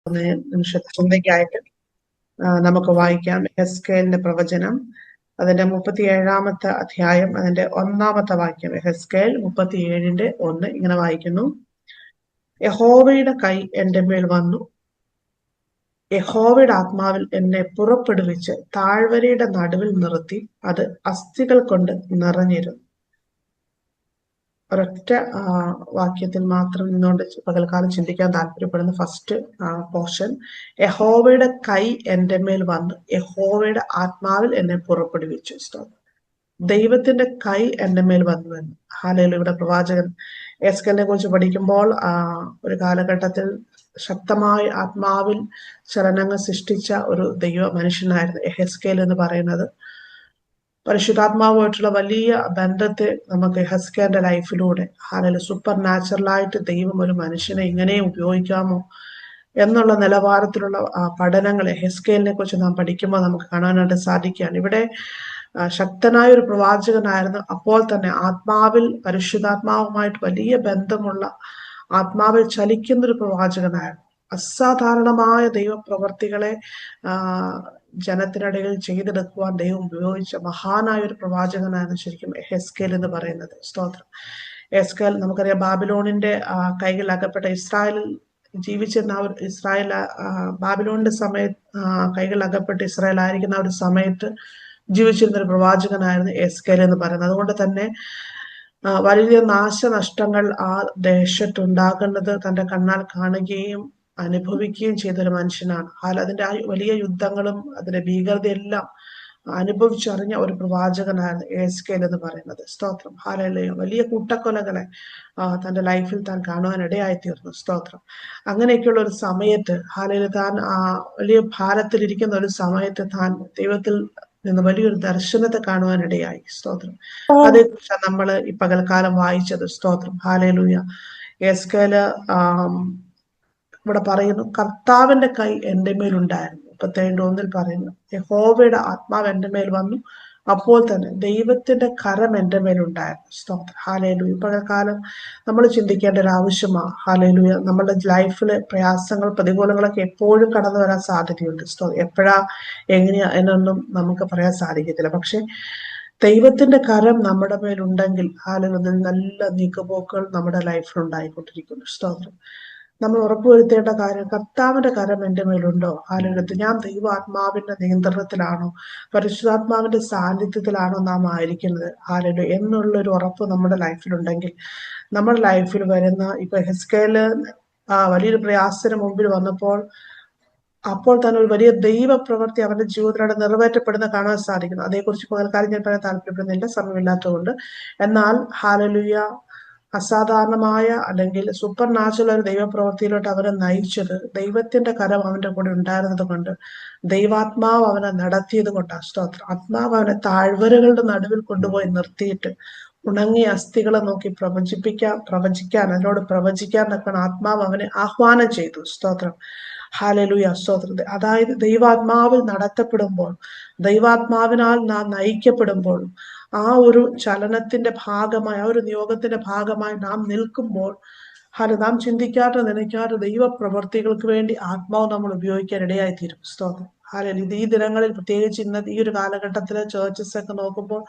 നിമിഷത്തെ ചിന്തയ്ക്കായിട്ട് നമുക്ക് വായിക്കാം എഹെസ്കേലിന്റെ പ്രവചനം. അതിന്റെ 37-ാമത്തെ അധ്യായം, അതിന്റെ 1-ാമത്തെ വാക്യം. എഹെസ്കേൽ 37:1 ഇങ്ങനെ വായിക്കുന്നു: യഹോവയുടെ കൈ എന്റെ മേൽ വന്നു, യഹോവയുടെ ആത്മാവിൽ എന്നെ പുറപ്പെടുവിച്ച് താഴ്വരയുടെ നടുവിൽ നിർത്തി, അത് അസ്ഥികൾ കൊണ്ട് നിറഞ്ഞിരുന്നു. ഒരൊറ്റ വാക്യത്തിൽ മാത്രം നിന്നുകൊണ്ട് പകൽക്കാലം ചിന്തിക്കാൻ താല്പര്യപ്പെടുന്ന ഫസ്റ്റ് പോർഷൻ: യഹോവയുടെ കൈ എന്റെ മേൽ വന്നു, യഹോവയുടെ ആത്മാവിൽ എന്നെ പുറപ്പെടുവിച്ചു. ദൈവത്തിന്റെ കൈ എന്റെ മേൽ വന്നു എന്ന് ഹല്ലേലൂയ. പ്രവാചകൻ എഹെസ്കേലിനെ കുറിച്ച് പഠിക്കുമ്പോൾ ഒരു കാലഘട്ടത്തിൽ ശക്തമായ ആത്മാവിൽ ചലനങ്ങൾ സൃഷ്ടിച്ച ഒരു ദൈവ മനുഷ്യനായിരുന്നു എഹെസ്കേൽ എന്ന് പറയുന്നത്. പരിശുദ്ധാത്മാവുമായിട്ടുള്ള വലിയ ബന്ധത്തെ നമുക്ക് എഹെസ്കേലിന്റെ ലൈഫിലൂടെ സൂപ്പർ നാച്ചുറലായിട്ട് ദൈവം ഒരു മനുഷ്യനെ ഇങ്ങനെ ഉപയോഗിക്കാമോ എന്നുള്ള നിലവാരത്തിലുള്ള പഠനങ്ങൾ എഹെസ്കേലിനെ കുറിച്ച് നാം പഠിക്കുമ്പോൾ നമുക്ക് കാണാനായിട്ട് സാധിക്കുകയാണ്. ഇവിടെ ശക്തനായ ഒരു പ്രവാചകനായിരുന്നു, അപ്പോൾ തന്നെ ആത്മാവിൽ പരിശുദ്ധാത്മാവുമായിട്ട് വലിയ ബന്ധമുള്ള, ആത്മാവിൽ ചലിക്കുന്ന ഒരു പ്രവാചകനായിരുന്നു. അസാധാരണമായ ദൈവപ്രവർത്തികളെ ജനത്തിനിടയിൽ ചെയ്തെടുക്കുവാൻ ദൈവം ഉപയോഗിച്ച മഹാനായ ഒരു പ്രവാചകനായിരുന്നു ശരിക്കും എഹെസ്കേൽ എന്ന് പറയുന്നത്. സ്തോത്രം. എഹെസ്കേൽ നമുക്കറിയാം, ബാബിലോണിന്റെ കൈകളിൽ അകപ്പെട്ട ഇസ്രായേലിൽ ജീവിച്ചിരുന്ന ആ ഒരു ഇസ്രായേൽ ബാബിലോണിന്റെ കൈകളിൽ അകപ്പെട്ട് ഇസ്രായേൽ ആയിരിക്കുന്ന ആ ഒരു സമയത്ത് ജീവിച്ചിരുന്ന ഒരു പ്രവാചകനായിരുന്നു എഹെസ്കേൽ എന്ന് പറയുന്നത്. അതുകൊണ്ട് തന്നെ വലിയ നാശനഷ്ടങ്ങൾ ആ ദേശത്തുണ്ടാകുന്നത് തന്റെ കണ്ണാൽ കാണുകയും അനുഭവിക്കുകയും ചെയ്തൊരു മനുഷ്യനാണ്. അതിന്റെ വലിയ യുദ്ധങ്ങളും അതിന്റെ ഭീകരതയെല്ലാം അനുഭവിച്ചറിഞ്ഞ ഒരു പ്രവാചകനായിരുന്നു എഹെസ്കേൽ എന്ന് പറയുന്നത്. സ്തോത്രം. ഹല്ലേലൂയ. വലിയ കൂട്ടക്കൊലകളെ തന്റെ ലൈഫിൽ താൻ കാണുവാൻ ഇടയായി തീർന്നു. സ്തോത്രം. അങ്ങനെയൊക്കെയുള്ള ഒരു സമയത്ത് താൻ വലിയ ഭാരത്തിലിരിക്കുന്ന ഒരു സമയത്ത് താൻ ദൈവത്തിൽ നിന്ന് വലിയൊരു ദർശനത്തെ കാണുവാനിടയായി. സ്തോത്രം. അതേക്കുറിച്ചാണ് നമ്മൾ ഈ പകൽക്കാലം വായിച്ചത്. സ്തോത്രം. ഹല്ലേലൂയ. എഹെസ്കേല് ഇവിടെ പറയുന്നു, കർത്താവിന്റെ കൈ എന്റെ മേലുണ്ടായിരുന്നു. 37:1 പറയുന്നു, യഹോവയുടെ ആത്മാവ് എന്റെ മേൽ വന്നു, അപ്പോൾ തന്നെ ദൈവത്തിന്റെ കരം എന്റെ മേലുണ്ടായിരുന്നു. സ്തോത്രം. ഹല്ലേലൂയ. പകൽക്കാലം നമ്മൾ ചിന്തിക്കേണ്ട ഒരു ആവശ്യമാണ്. ഹല്ലേലൂയ. നമ്മുടെ ലൈഫില് പ്രയാസങ്ങൾ, പ്രതികൂലങ്ങളൊക്കെ എപ്പോഴും കടന്നു വരാൻ സാധ്യതയുണ്ട്. എപ്പോഴാ എങ്ങനെയാ എന്നൊന്നും നമുക്ക് പറയാൻ സാധിക്കത്തില്ല. പക്ഷെ ദൈവത്തിന്റെ കരം നമ്മുടെ മേലുണ്ടെങ്കിൽ ഹല്ലേലൂയ, നല്ല നീക്കുപോക്കുകൾ നമ്മുടെ ലൈഫിൽ ഉണ്ടായിക്കൊണ്ടിരിക്കുന്നു. സ്തോത്രം. നമ്മൾ ഉറപ്പുവരുത്തേണ്ട കാര്യം, കർത്താവിന്റെ കരം എന്റെ മേലുണ്ടോ? ഹല്ലേലൂയ. ഞാൻ ദൈവാത്മാവിന്റെ നിയന്ത്രണത്തിലാണോ, പരിശുദ്ധാത്മാവിന്റെ സാന്നിധ്യത്തിലാണോ നാം ആയിരിക്കുന്നത് ഹല്ലേലൂയ എന്നുള്ളൊരു ഉറപ്പ് നമ്മുടെ ലൈഫിലുണ്ടെങ്കിൽ, നമ്മുടെ ലൈഫിൽ വരുന്ന ഇപ്പൊ എഹെസ്കേല് വലിയൊരു പ്രയാസത്തിന് മുമ്പിൽ വന്നപ്പോൾ അപ്പോൾ തന്നെ ഒരു വലിയ ദൈവപ്രവൃത്തി അവന്റെ ജീവിതത്തിലൂടെ നിറവേറ്റപ്പെടുന്ന കാണാൻ സാധിക്കുന്നു. അതേക്കുറിച്ച് പകൽക്കാലം ഞാൻ പറയാൻ താല്പര്യപ്പെടുന്നില്ല, സമയമില്ലാത്തതുകൊണ്ട്. എന്നാൽ ഹല്ലേലൂയ, അസാധാരണമായ അല്ലെങ്കിൽ സൂപ്പർ നാച്ചുറൽ ഒരു ദൈവപ്രവൃത്തിയിലോട്ട് അവരെ നയിച്ചത് ദൈവത്തിന്റെ കരം അവന്റെ കൂടെ ഉണ്ടായിരുന്നത് കൊണ്ട്, ദൈവാത്മാവ് അവനെ നടത്തിയത് കൊണ്ടാണ്. സ്തോത്രം. ആത്മാവ് അവനെ താഴ്വരകളുടെ നടുവിൽ കൊണ്ടുപോയി നിർത്തിയിട്ട് ഉണങ്ങിയ അസ്ഥികളെ നോക്കി പ്രവചിക്കാൻ അതിനോട് പ്രവചിക്കാൻ ആത്മാവ് അവനെ ആഹ്വാനം ചെയ്തു. സ്തോത്രം. ഹല്ലേലൂയ. സ്തോത്രം. അതായത് ദൈവാത്മാവിൽ നടത്തപ്പെടുമ്പോൾ, ദൈവാത്മാവിനാൽ നാം നയിക്കപ്പെടുമ്പോൾ, ആ ഒരു ചലനത്തിന്റെ ഭാഗമായി, ആ ഒരു നിയോഗത്തിന്റെ ഭാഗമായി നാം നിൽക്കുമ്പോൾ നാം ചിന്തിക്കാത്ത നനയ്ക്കാത്ത ദൈവപ്രവർത്തികൾക്ക് വേണ്ടി ആത്മാവ് നമ്മൾ ഉപയോഗിക്കാൻ ഇടയായി തീരും. സ്തോത്രം. ഹല്ലേലൂയ. ഈ ദിനങ്ങളിൽ പ്രത്യേകിച്ച് ഇന്നത്തെ ഈ ഒരു കാലഘട്ടത്തിലെ ചേർച്ചസ് ഒക്കെ നോക്കുമ്പോൾ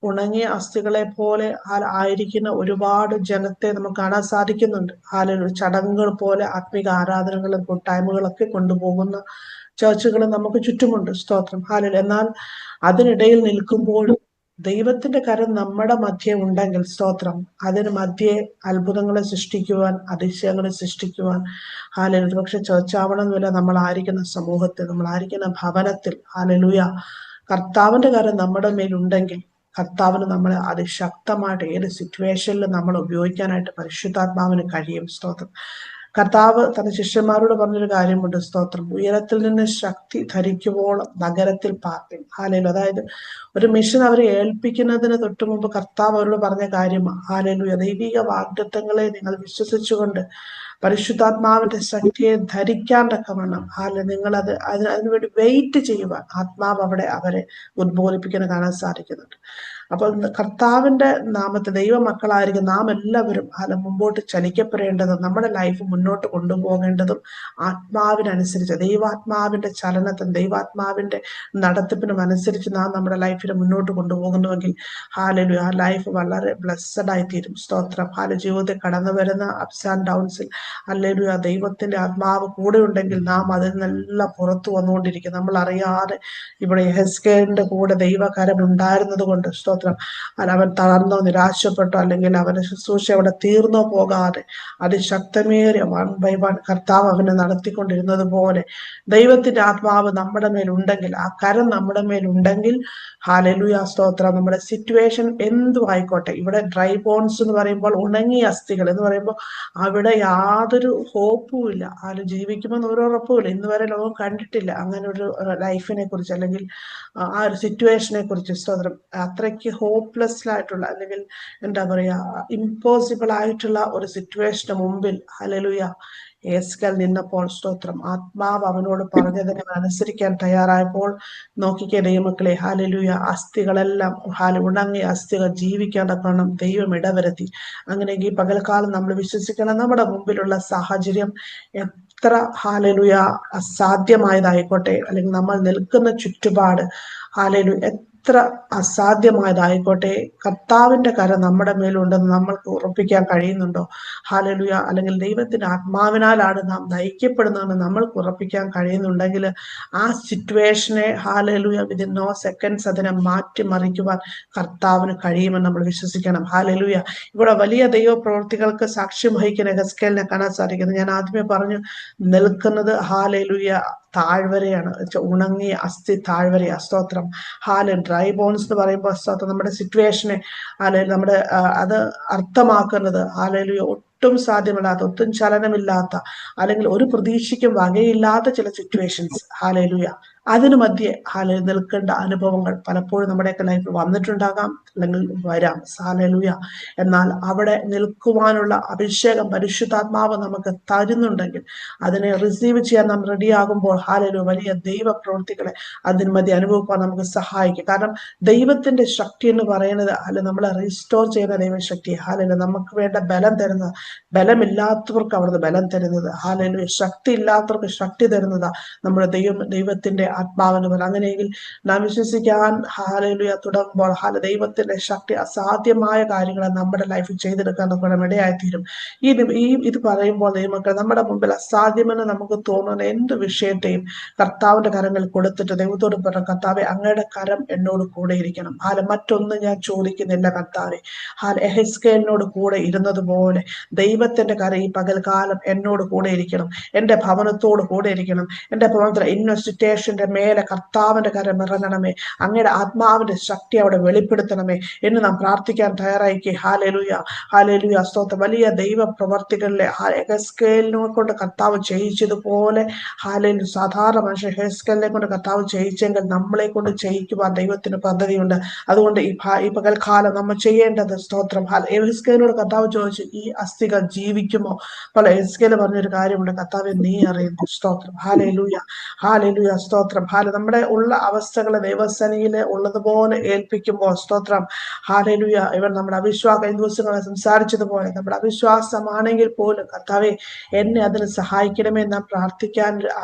ഉണങ്ങിയ അസ്ഥികളെ പോലെ ആയിരിക്കുന്ന ഒരുപാട് ജനത്തെ നമുക്ക് കാണാൻ സാധിക്കുന്നുണ്ട്. ഹല്ലേലൂയ. ചടങ്ങുകൾ പോലെ ആത്മീക ആരാധനകളും കൂട്ടായ്മകളൊക്കെ കൊണ്ടുപോകുന്ന ചർച്ചുകൾ നമുക്ക് ചുറ്റുമുണ്ട്. സ്തോത്രം. ഹല്ലേലൂയ. എന്നാൽ അതിനിടയിൽ നിൽക്കുമ്പോഴും ദൈവത്തിന്റെ കരം നമ്മുടെ മധ്യേ ഉണ്ടെങ്കിൽ, സ്തോത്രം, അതിന് മധ്യേ അത്ഭുതങ്ങളെ സൃഷ്ടിക്കുവാൻ, അതിശയങ്ങളെ സൃഷ്ടിക്കുവാൻ ഹല്ലേലൂയ. പക്ഷെ ചർച്ചാവണമെന്നില്ല, നമ്മൾ ആയിരിക്കുന്ന സമൂഹത്തിൽ, നമ്മൾ ആയിരിക്കുന്ന ഭവനത്തിൽ ഹല്ലേലൂയ കർത്താവിന്റെ കരം നമ്മുടെ മേലുണ്ടെങ്കിൽ, കർത്താവിന് നമ്മളെ അതിശക്തമായിട്ട് ഏത് സിറ്റുവേഷനിലും നമ്മൾ ഉപയോഗിക്കാനായിട്ട് പരിശുദ്ധാത്മാവിന് കഴിയും. സ്തോത്രം. കർത്താവ് തന്റെ ശിഷ്യന്മാരോട് പറഞ്ഞൊരു കാര്യമുണ്ട്. സ്തോത്രം. ഉയരത്തിൽ നിന്ന് ശക്തി ധരിക്കുവോളം നഗരത്തിൽ പാർപ്പിൻ. ഹല്ലേലൂയ. അതായത് ഒരു മിഷൻ അവരെ ഏൽപ്പിക്കുന്നതിന് തൊട്ട് മുമ്പ് കർത്താവ് അവരോട് പറഞ്ഞ കാര്യമാണ്. ഹല്ലേലൂയ. ദൈവിക വാഗ്ദത്തങ്ങളെ നിങ്ങൾ വിശ്വസിച്ചുകൊണ്ട് പരിശുദ്ധാത്മാവിന്റെ ശക്തിയെ ധരിക്കാൻ തക്കവണ്ണം നിങ്ങൾ അതിനുവേണ്ടി വെയിറ്റ് ചെയ്യുവാൻ ആത്മാവ് അവിടെ അവരെ ഉദ്ബോധിപ്പിക്കുന്ന കാണാൻ സാധിക്കുന്നുണ്ട്. അപ്പോൾ കർത്താവിന്റെ നാമത്തെ ദൈവമക്കളായിരിക്കും നാം എല്ലാവരും മുമ്പോട്ട് ചലിക്കപ്പെടേണ്ടതും നമ്മുടെ ലൈഫ് മുന്നോട്ട് കൊണ്ടുപോകേണ്ടതും ആത്മാവിനനുസരിച്ച്, ദൈവാത്മാവിന്റെ ചലനത്തിനും ദൈവാത്മാവിന്റെ നടത്തിപ്പിനും അനുസരിച്ച് നാം നമ്മുടെ ലൈഫിനെ മുന്നോട്ട് കൊണ്ടുപോകുന്നുവെങ്കിൽ ഹല്ലേലൂയ, ആ ലൈഫ് വളരെ ബ്ലെസ്സഡ് ആയിത്തീരും. സ്തോത്രം. ജീവിതത്തിൽ കടന്നു വരുന്ന അപ്സ് ആൻഡ് ഡൗൺസിൽ ഹല്ലേലൂയ, ദൈവത്തിന്റെ ആത്മാവ് കൂടെ ഉണ്ടെങ്കിൽ നാം അതിൽ നിന്നെല്ലാം പുറത്തു വന്നുകൊണ്ടിരിക്കും. നമ്മൾ അറിയാതെ ഇവിടെ യെഹെസ്കേലിന്റെ കൂടെ ദൈവകരം ഉണ്ടായിരുന്നത് കൊണ്ട് സ്തോത്രം, അവൻ തളർന്നോ നിരാശപ്പെട്ടോ അല്ലെങ്കിൽ അവന്റെ ശുശ്രൂഷ അവിടെ തീർന്നോ പോകാതെ അതിശക്തമേറിയ 1 by 1 കർത്താവ് അവനെ നടത്തിക്കൊണ്ടിരുന്നത് പോലെ ദൈവത്തിന്റെ ആത്മാവ് നമ്മുടെ മേലുണ്ടെങ്കിൽ, ആ കരം നമ്മുടെ മേലുണ്ടെങ്കിൽ ഹല്ലേലൂയ സ്തോത്രം, നമ്മുടെ സിറ്റുവേഷൻ എന്തും ആയിക്കോട്ടെ. ഇവിടെ ഡ്രൈ ബോൺസ് എന്ന് പറയുമ്പോൾ ഉണങ്ങിയ അസ്ഥികൾ എന്ന് പറയുമ്പോൾ അവിടെ യാതൊരു ഹോപ്പും ഇല്ല. ആരും ജീവിക്കുമെന്ന് ഒരു ഉറപ്പുമില്ല. ഇന്ന് വരെ ലോകം കണ്ടിട്ടില്ല അങ്ങനെ ഒരു ലൈഫിനെ കുറിച്ച് അല്ലെങ്കിൽ ആ ഒരു സിറ്റുവേഷനെ കുറിച്ച്. സ്തോത്രം. അത്രയ്ക്ക് ഹോപ്പ്ലെസ് ആയിട്ടുള്ള അല്ലെങ്കിൽ എന്താ പറയാ ഇമ്പോസിബിൾ ആയിട്ടുള്ള ഒരു സിറ്റുവേഷന് മുമ്പിൽ ഹല്ലേലൂയ യെഹെസ്കേൽ നിന്നപ്പോൾ സ്തോത്രം, ആത്മാവ് അവനോട് പറഞ്ഞതിനെ അനുസരിക്കാൻ തയ്യാറായപ്പോൾ നോക്കിക്കേ ദൈവമക്കളെ, ഹല്ലേലൂയ, അസ്ഥികളെല്ലാം ഉണങ്ങിയ അസ്ഥികൾ ജീവിക്കാൻ തക്കണം ദൈവം ഇടവരുത്തി. അങ്ങനെയെങ്കിൽ പകൽക്കാലം നമ്മൾ വിശ്വസിക്കണം, നമ്മുടെ മുമ്പിലുള്ള സാഹചര്യം എത്ര ഹല്ലേലൂയ അസാധ്യമായതായിക്കോട്ടെ അല്ലെങ്കിൽ നമ്മൾ നിൽക്കുന്ന ചുറ്റുപാട് ഹല്ലേലൂയ എത്ര അസാധ്യമായതായിക്കോട്ടെ, കർത്താവിന്റെ കരം നമ്മുടെ മേലുണ്ടെന്ന് നമ്മൾക്ക് ഉറപ്പിക്കാൻ കഴിയുന്നുണ്ടോ? ഹല്ലേലൂയ. അല്ലെങ്കിൽ ദൈവത്തിന്റെ ആത്മാവിനാലാണ് നാം നയിക്കപ്പെടുന്നതെന്ന് നമ്മൾക്ക് ഉറപ്പിക്കാൻ കഴിയുന്നുണ്ടെങ്കിൽ ആ സിറ്റുവേഷനെ ഹല്ലേലൂയ വിതിൻ നോ സെക്കൻഡ്സ് അതിനെ മാറ്റിമറിക്കുവാൻ കർത്താവിന് കഴിയുമെന്ന് നമ്മൾ വിശ്വസിക്കണം. ഹല്ലേലൂയ. ഇവിടെ വലിയ ദൈവ പ്രവൃത്തികൾക്ക് സാക്ഷ്യം വഹിക്കുന്ന യെഹെസ്കേലിനെ കാണാൻ സാധിക്കുന്നത് ഞാൻ ആദ്യമേ പറഞ്ഞു, നിൽക്കുന്നത് ഹല്ലേലൂയ താഴ്വരയാണ്, ഉണങ്ങിയ അസ്ഥി താഴ്വരയാ. സ്തോത്രം. ഡ്രൈ ബോൺസ് എന്ന് പറയുമ്പോൾ സ്തോത്രം നമ്മുടെ സിറ്റുവേഷനെ നമ്മുടെ അത് അർത്ഥമാക്കുന്നത് ഹല്ലേലൂയ ഒട്ടും സാധ്യമല്ലാത്ത, ഒട്ടും ചലനമില്ലാത്ത അല്ലെങ്കിൽ ഒരു പ്രതീക്ഷയ്ക്കും വകയില്ലാത്ത ചില സിറ്റുവേഷൻസ് ഹല്ലേലൂയ അതിനു മധ്യേ നിൽക്കേണ്ട അനുഭവങ്ങൾ പലപ്പോഴും നമ്മുടെയൊക്കെ ലൈഫിൽ വന്നിട്ടുണ്ടാകാം അല്ലെങ്കിൽ വരാം. ഹല്ലേലൂയ. എന്നാൽ അവിടെ നിൽക്കുവാനുള്ള അഭിഷേകം പരിശുദ്ധാത്മാവ് നമുക്ക് തരുന്നുണ്ടെങ്കിൽ അതിനെ റിസീവ് ചെയ്യാൻ നാം റെഡിയാകുമ്പോൾ ഹല്ലേലൂയ വലിയ ദൈവ പ്രവൃത്തികളെ അതിന് മധ്യ അനുഭവിക്കാൻ നമുക്ക് സഹായിക്കും. കാരണം ദൈവത്തിന്റെ ശക്തി എന്ന് പറയുന്നത് നമ്മളെ റീസ്റ്റോർ ചെയ്യുന്ന ദൈവശക്തി. ഹല്ലേലൂയ. നമുക്ക് വേണ്ട ബലം തരുന്നത്, ബലമില്ലാത്തവർക്ക് അവിടുന്ന് ബലം തരുന്നത്, ഹല്ലേലൂയ ശക്തി ഇല്ലാത്തവർക്ക് ശക്തി തരുന്നതാ നമ്മുടെ ദൈവത്തിന്റെ ആത്മാവെന്ന് പറയുന്നത്. അങ്ങനെയെങ്കിൽ നാം വിശ്വസിക്കാൻ ഹല്ലേലൂയ തുടങ്ങുമ്പോൾ ദൈവത്തിന്റെ ശക്തി അസാധ്യമായ കാര്യങ്ങളെ നമ്മുടെ ലൈഫിൽ ചെയ്തെടുക്കാൻ നമുക്ക് ഇടയായിത്തീരും. ഇത് പറയുമ്പോൾ ദൈവമക്കൾ നമ്മുടെ മുമ്പിൽ അസാധ്യമെന്ന് നമുക്ക് തോന്നുന്ന എന്ത് വിഷയത്തെയും കർത്താവിന്റെ കരങ്ങളിൽ കൊടുത്തിട്ട് ദൈവത്തോട് പറഞ്ഞ, കർത്താവെ അങ്ങയുടെ കരം എന്നോട് കൂടെ ഇരിക്കണം. മറ്റൊന്നും ഞാൻ ചോദിക്കുന്നില്ല കർത്താവെ. യെഹെസ്കേലിനോട് കൂടെ ഇരുന്നതുപോലെ ദൈവത്തിന്റെ കരം ഈ പകൽക്കാലം എന്നോട് കൂടെ ഇരിക്കണം, എന്റെ ഭവനത്തോട് കൂടെ ഇരിക്കണം. എന്റെ ഭവനത്തിൽ ഇൻവെസ്റ്റിറ്റേഷന്റെ മേലെ കർത്താവിന്റെ കരം ഇറങ്ങണമേ, അങ്ങയുടെ ആത്മാവിന്റെ ശക്തി അവിടെ വെളിപ്പെടുത്തണമേ എന്ന് നാം പ്രാർത്ഥിക്കാൻ തയ്യാറായിക്കേ. ഹല്ലേലൂയ, ഹല്ലേലൂയ, സ്തോത്രം. വലിയ ദൈവ പ്രവർത്തികളിലെ യെഹെസ്കേലിനെ കൊണ്ട് കർത്താവ് ചെയ്യിച്ചതുപോലെ ഹല്ലേലൂയ സാധാരണ മനുഷ്യ യെഹെസ്കേലിനെ കൊണ്ട് കർത്താവ് ചെയ്യിച്ചെങ്കിൽ നമ്മളെ കൊണ്ട് ചെയ്യിക്കുവാൻ ദൈവത്തിന് പദ്ധതിയുണ്ട്. അതുകൊണ്ട് ഈ പകൽക്കാലം നമ്മൾ ചെയ്യേണ്ടത് സ്തോത്രം, യെഹെസ്കേലിനോട് കർത്താവ് ചോദിച്ചു, ഈ അസ്ഥികൾ ജീവിക്കുമോ? അപ്പോൾ യെഹെസ്കേൽ പറഞ്ഞൊരു കാര്യമുണ്ട്, കർത്താവെ നീ അറിയുന്നു. സ്തോത്രം. ഹല്ലേലൂയ, ഹല്ലേലൂയ, സ്തോത്രം. നമ്മുടെ ഉള്ള അവസ്ഥകളെ ദൈവസന്നിധിയിൽ ഉള്ളതുപോലെ ഏൽപ്പിക്കുമ്പോൾ സ്തോത്രം, ഹല്ലേലൂയ. ഇവർ നമ്മുടെ അവിശ്വാസം ദിവസങ്ങളെ സംസാരിച്ചതുപോലെ നമ്മുടെ അവിശ്വാസമാണെങ്കിൽ പോലും കർത്താവെ എന്നെ അതിന് സഹായിക്കണമേ നാം പ്രാർത്ഥിക്കാൻ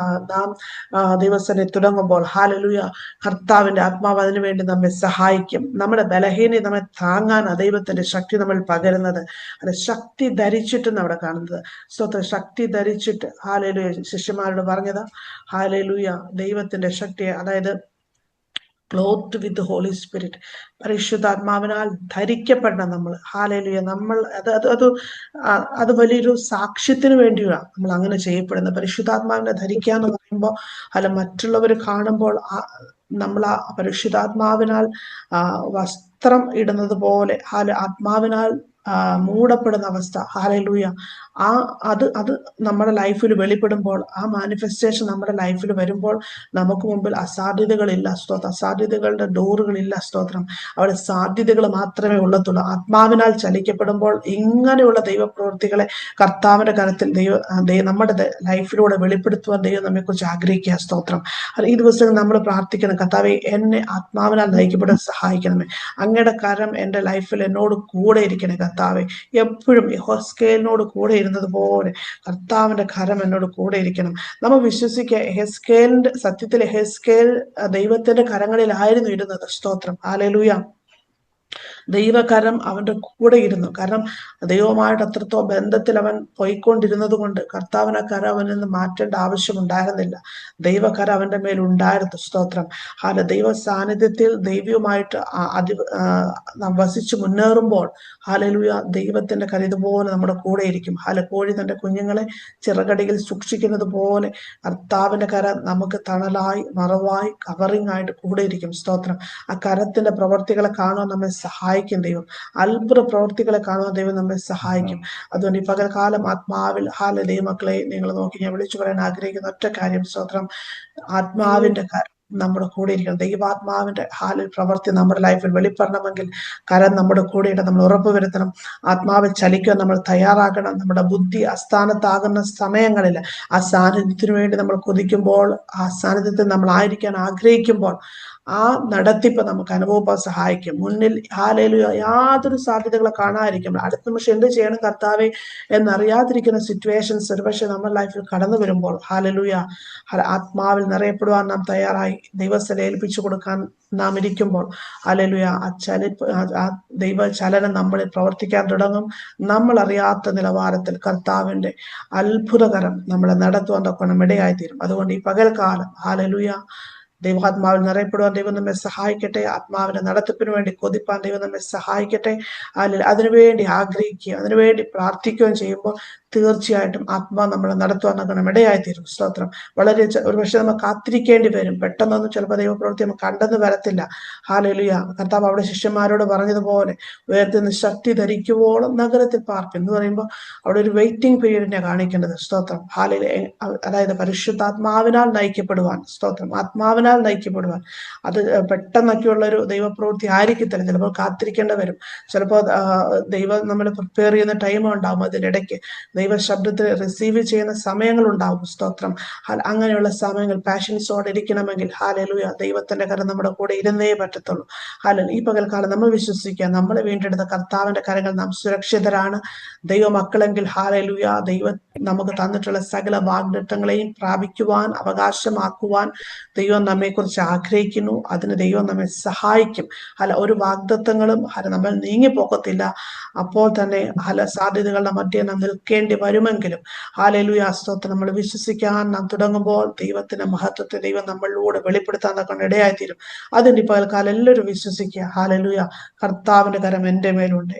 നാം ദിവസനെ തുടങ്ങുമ്പോൾ ഹല്ലേലൂയ കർത്താവിന്റെ ആത്മാവ് അതിനു വേണ്ടി നമ്മെ സഹായിക്കും. നമ്മുടെ ബലഹീനത നമ്മെ താങ്ങാൻ ദൈവത്തിന്റെ ശക്തി നമ്മൾ പകരുന്നത്. അത് ശക്തി ധരിച്ചിട്ടെന്ന് അവിടെ കാണുന്നത്. സ്തോത്രം. ശക്തി ധരിച്ചിട്ട് ഹല്ലേലൂയ ശിഷ്യന്മാരോട് പറഞ്ഞത് ഹല്ലേലൂയ ദൈവത്തിന്റെ ശക്തിയെ, അതായത് ക്ലോത്ത് വിത്ത് ഹോളി സ്പിരിറ്റ്, പരിശുദ്ധാത്മാവിനാൽ ധരിക്കപ്പെടണം നമ്മൾ. ഹല്ലേലൂയ. നമ്മൾ അത് വലിയൊരു സാക്ഷ്യത്തിന് വേണ്ടിയാണ് നമ്മൾ അങ്ങനെ ചെയ്യപ്പെടുന്നത്. പരിശുദ്ധാത്മാവിനെ ധരിക്കുക എന്ന് പറയുമ്പോൾ മറ്റുള്ളവർ കാണുമ്പോൾ നമ്മൾ ആ പരിശുദ്ധാത്മാവിനാൽ വസ്ത്രം ഇടുന്നത് പോലെ ആത്മാവിനാൽ മൂടപ്പെടുന്ന അവസ്ഥ. ഹല്ലേലൂയ. ആ അത് നമ്മുടെ ലൈഫിൽ വെളിപ്പെടുമ്പോൾ, ആ മാനിഫെസ്റ്റേഷൻ നമ്മുടെ ലൈഫിൽ വരുമ്പോൾ നമുക്ക് മുമ്പിൽ അസാധ്യതകളില്ല. സ്തോത്രം. അസാധ്യതകളുടെ ഡോറുകളില്ല. സ്തോത്രം. അവിടെ സാധ്യതകൾ മാത്രമേ ഉള്ളത്തുള്ളൂ. ആത്മാവിനാൽ ചലിക്കപ്പെടുമ്പോൾ ഇങ്ങനെയുള്ള ദൈവപ്രവൃത്തികളെ കർത്താവിന്റെ കരത്തിൽ നമ്മുടെ ലൈഫിലൂടെ വെളിപ്പെടുത്തുവാൻ ദൈവം നമ്മെക്കുറിച്ച് ആഗ്രഹിക്കുക. സ്തോത്രം. ഈ ദിവസം നമ്മൾ പ്രാർത്ഥിക്കണം, കർത്താവെ എന്നെ ആത്മാവിനാൽ നയിക്കപ്പെടാൻ സഹായിക്കണമേ. അങ്ങയുടെ കരം എൻ്റെ ലൈഫിൽ എന്നോട് കൂടെ ഇരിക്കണേ കർത്താവെ. എപ്പോഴും യഹോസ്കേലിനോട് കൂടെ ഇരുന്നത് പോലെ കർത്താവിന്റെ കരം എന്നോട് കൂടെ ഇരിക്കണം. നമ്മൾ വിശ്വസിക്കുക, എഹെസ്കേലിന്റെ സത്യത്തിൽ എഹെസ്കേൽ ദൈവത്തിന്റെ കരങ്ങളിലായിരുന്നു ഇരുന്നത്. സ്തോത്രം. ഹല്ലേലൂയ. ദൈവകരം അവന്റെ കൂടെ ഇരുന്നു. കാരണം ദൈവവുമായിട്ട് അത്രത്തോ ബന്ധത്തിൽ അവൻ പോയിക്കൊണ്ടിരുന്നത് കൊണ്ട് കർത്താവിനെ കരം അവനിൽ നിന്ന് മാറ്റേണ്ട ആവശ്യമുണ്ടായിരുന്നില്ല. ദൈവകരം അവന്റെ മേൽ ഉണ്ടായിരുന്നു. സ്തോത്രം. ദൈവ സാന്നിധ്യത്തിൽ ദൈവവുമായിട്ട് വസിച്ചു മുന്നേറുമ്പോൾ ഹല്ലേലൂയ, ദൈവത്തിന്റെ കരം ഇതുപോലെ നമ്മുടെ കൂടെ ഇരിക്കും. കോഴി തന്റെ കുഞ്ഞുങ്ങളെ ചിറകടിയിൽ സൂക്ഷിക്കുന്നത് പോലെ കർത്താവിന്റെ കരം നമുക്ക് തണലായി, മറവായി, കവറിംഗ് ആയിട്ട് കൂടെ ഇരിക്കും. സ്തോത്രം. ആ കരത്തിന്റെ പ്രവർത്തികളെ കാണുവാൻ നമ്മെ സഹായിക്കും ദൈവം. അത്ഭുത പ്രവർത്തികളെ കാണുവാൻ ദൈവം നമ്മെ സഹായിക്കും. അതുകൊണ്ട് ഈ പകൽക്കാലം ആത്മാവിൽ ദൈവമക്കളെ നിങ്ങൾ നോക്കി ഞാൻ വിളിച്ചു പറയാൻ ആഗ്രഹിക്കുന്ന ഒറ്റ കാര്യം, സ്തോത്രം, ആത്മാവിന്റെ കരം നമ്മുടെ കൂടെ ഇരിക്കണം. ദൈവാത്മാവിന്റെ പ്രവൃത്തി നമ്മുടെ ലൈഫിൽ വെളിപ്പെടണമെങ്കിൽ കരം നമ്മുടെ കൂടെയിട്ട് നമ്മൾ ഉറപ്പുവരുത്തണം. ആത്മാവിൽ ചലിക്കാൻ നമ്മൾ തയ്യാറാകണം. നമ്മുടെ ബുദ്ധി അസ്ഥാനത്താകുന്ന സമയങ്ങളിൽ ആ സാന്നിധ്യത്തിനു വേണ്ടി നമ്മൾ കൊതിക്കുമ്പോൾ, ആ സാന്നിധ്യത്തിൽ നമ്മൾ ആയിരിക്കാൻ ആഗ്രഹിക്കുമ്പോൾ ആ നടത്തിപ്പ് നമുക്ക് അനുഭവപ്പെടാൻ സഹായിക്കും. മുന്നിൽ ഹല്ലേലൂയ യാതൊരു സാധ്യതകളെ കാണാതിരിക്കുമ്പോൾ അടുത്ത നിമിഷം എന്ത് ചെയ്യണം കർത്താവെ എന്നറിയാതിരിക്കുന്ന സിറ്റുവേഷൻസ് ഒരുപക്ഷെ നമ്മുടെ ലൈഫിൽ കടന്നു വരുമ്പോൾ ഹല്ലേലൂയ ആത്മാവിൽ നിറയപ്പെടുവാൻ നാം തയ്യാറായി ദൈവസ്ഥലെ ഏൽപ്പിച്ചു കൊടുക്കാൻ നാം ഇരിക്കുമ്പോൾ ഹല്ലേലൂയ ആ ദൈവ ചലനം നമ്മളിൽ പ്രവർത്തിക്കാൻ തുടങ്ങും. നമ്മൾ അറിയാത്ത നിലവാരത്തിൽ കർത്താവിന്റെ അത്ഭുതകരം നമ്മളെ നടത്തുവാൻ തൊക്കണം ഇടയായിത്തീരും. അതുകൊണ്ട് ഈ പകൽക്കാലം ഹല്ലേലൂയ ദൈവാത്മാവിൽ നിറയപ്പെടുവാൻ ദൈവം നമ്മെ സഹായിക്കട്ടെ. ആത്മാവിന്റെ നടത്തിപ്പിന് വേണ്ടി കൊതിപ്പാൻ ദൈവം നമ്മെ സഹായിക്കട്ടെ. അതിനുവേണ്ടി ആഗ്രഹിക്കുക, അതിനുവേണ്ടി പ്രാർത്ഥിക്കുകയും ചെയ്യുമ്പോൾ തീർച്ചയായിട്ടും ആത്മാവ് നമ്മളെ നടത്തുവാൻ നമുക്ക് ഇടയായിത്തീരും. സ്തോത്രം. വളരെ ഒരുപക്ഷെ നമ്മൾ കാത്തിരിക്കേണ്ടി വരും. പെട്ടെന്നൊന്നും ചിലപ്പോൾ ദൈവപ്രവൃത്തി നമുക്ക് കണ്ടെന്ന് വരത്തില്ല. ഹല്ലേലൂയ. കർത്താവ് അവിടെ ശിഷ്യന്മാരോട് പറഞ്ഞതുപോലെ ഉയർത്തുന്ന ശക്തി ധരിക്കുവോളം നഗരത്തിൽ പാർക്കും എന്ന് പറയുമ്പോൾ അവിടെ ഒരു വെയിറ്റിംഗ് പീരീഡിനെ കാണിക്കേണ്ടത്. സ്തോത്രം. അതായത് പരിശുദ്ധാത്മാവിനാൽ നയിക്കപ്പെടുവാൻ. സ്തോത്രം. ആത്മാവിനാൽ നയിക്കപ്പെടുവാൻ. അത് പെട്ടെന്നൊക്കെയുള്ള ഒരു ദൈവപ്രവൃത്തി ആയിരിക്കത്തില്ല. ചിലപ്പോൾ കാത്തിരിക്കേണ്ടി വരും. ചിലപ്പോൾ ദൈവം നമ്മൾ പ്രിപ്പയർ ചെയ്യുന്ന ടൈം ഉണ്ടാവും. അതിനിടയ്ക്ക് ദൈവ ശബ്ദത്തിൽ റിസീവ് ചെയ്യുന്ന സമയങ്ങൾ ഉണ്ടാവും. സ്തോത്രം. അങ്ങനെയുള്ള സമയങ്ങൾ പാഷൻസോടെ ഇരിക്കണമെങ്കിൽ ഹല്ലേലൂയ ദൈവത്തിന്റെ കരം നമ്മുടെ കൂടെ ഇരുന്നേ പറ്റത്തുള്ളൂ. ഈ പകൽക്കാലം നമ്മൾ വിശ്വസിക്കുക, നമ്മളെ വീണ്ടെടുത്ത കർത്താവിന്റെ കരങ്ങൾ നാം സുരക്ഷിതരാണ്. ദൈവമക്കളെങ്കിൽ ഹല്ലേലൂയ ദൈവം നമുക്ക് തന്നിട്ടുള്ള സകല വാഗ്ദത്തങ്ങളെയും പ്രാപിക്കുവാൻ, അവകാശമാക്കുവാൻ ദൈവം നമ്മെക്കുറിച്ച് ആഗ്രഹിക്കുന്നു. അതിന് ദൈവം നമ്മെ സഹായിക്കും. ഒരു വാഗ്ദത്തങ്ങളും നമ്മൾ നീങ്ങിപ്പോകത്തില്ല. അപ്പോൾ തന്നെ സാധ്യതകളുടെ മധ്യേ നാം നിൽക്കേണ്ടി വരുമെങ്കിലും ഹല്ലേലൂയ സ്തോത്രം, നമ്മൾ വിശ്വസിക്കാൻ നാം തുടങ്ങുമ്പോൾ ദൈവത്തിന്റെ മഹത്വത്തെ ദൈവം നമ്മളിലൂടെ വെളിപ്പെടുത്താൻ കൊണ്ട് ഇടയായിത്തീരും. അതിന്റെ പകൽക്കാലം എല്ലാവരും വിശ്വസിക്കുക. ഹല്ലേലൂയ കർത്താവിന്റെ കരം എൻ്റെ മേലുണ്ട്,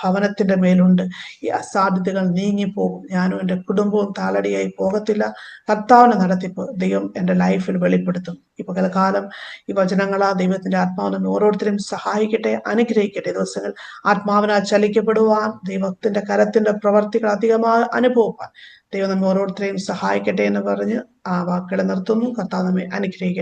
ഭവനത്തിന്റെ മേലുണ്ട്. ഈ അസാധ്യതകൾ നീങ്ങിപ്പോകും. ഞാനും എൻ്റെ കുടുംബവും താളടിയായി പോകത്തില്ല. കർത്താവിനെ നടത്തിപ്പ് ദൈവം എൻ്റെ ലൈഫിൽ വെളിപ്പെടുത്തും. ഈ പകൽക്കാലം ഈ വചനങ്ങളാ ദൈവത്തിന്റെ ആത്മാവ് നമ്മെ ഓരോരുത്തരും സഹായിക്കട്ടെ, അനുഗ്രഹിക്കട്ടെ. ദിവസങ്ങൾ ആത്മാവിനാൽ ചലിക്കപ്പെടുവാൻ, ദൈവത്തിന്റെ കരത്തിന്റെ പ്രവർത്തികൾ അധികമായി അനുഭവിപ്പാൻ ദൈവം നമ്മെ ഓരോരുത്തരെയും സഹായിക്കട്ടെ എന്ന് പറഞ്ഞ് ആ വാക്കുകളെ നിർത്തുന്നു. കർത്താവ് നമ്മെ അനുഗ്രഹിക്കട്ടെ.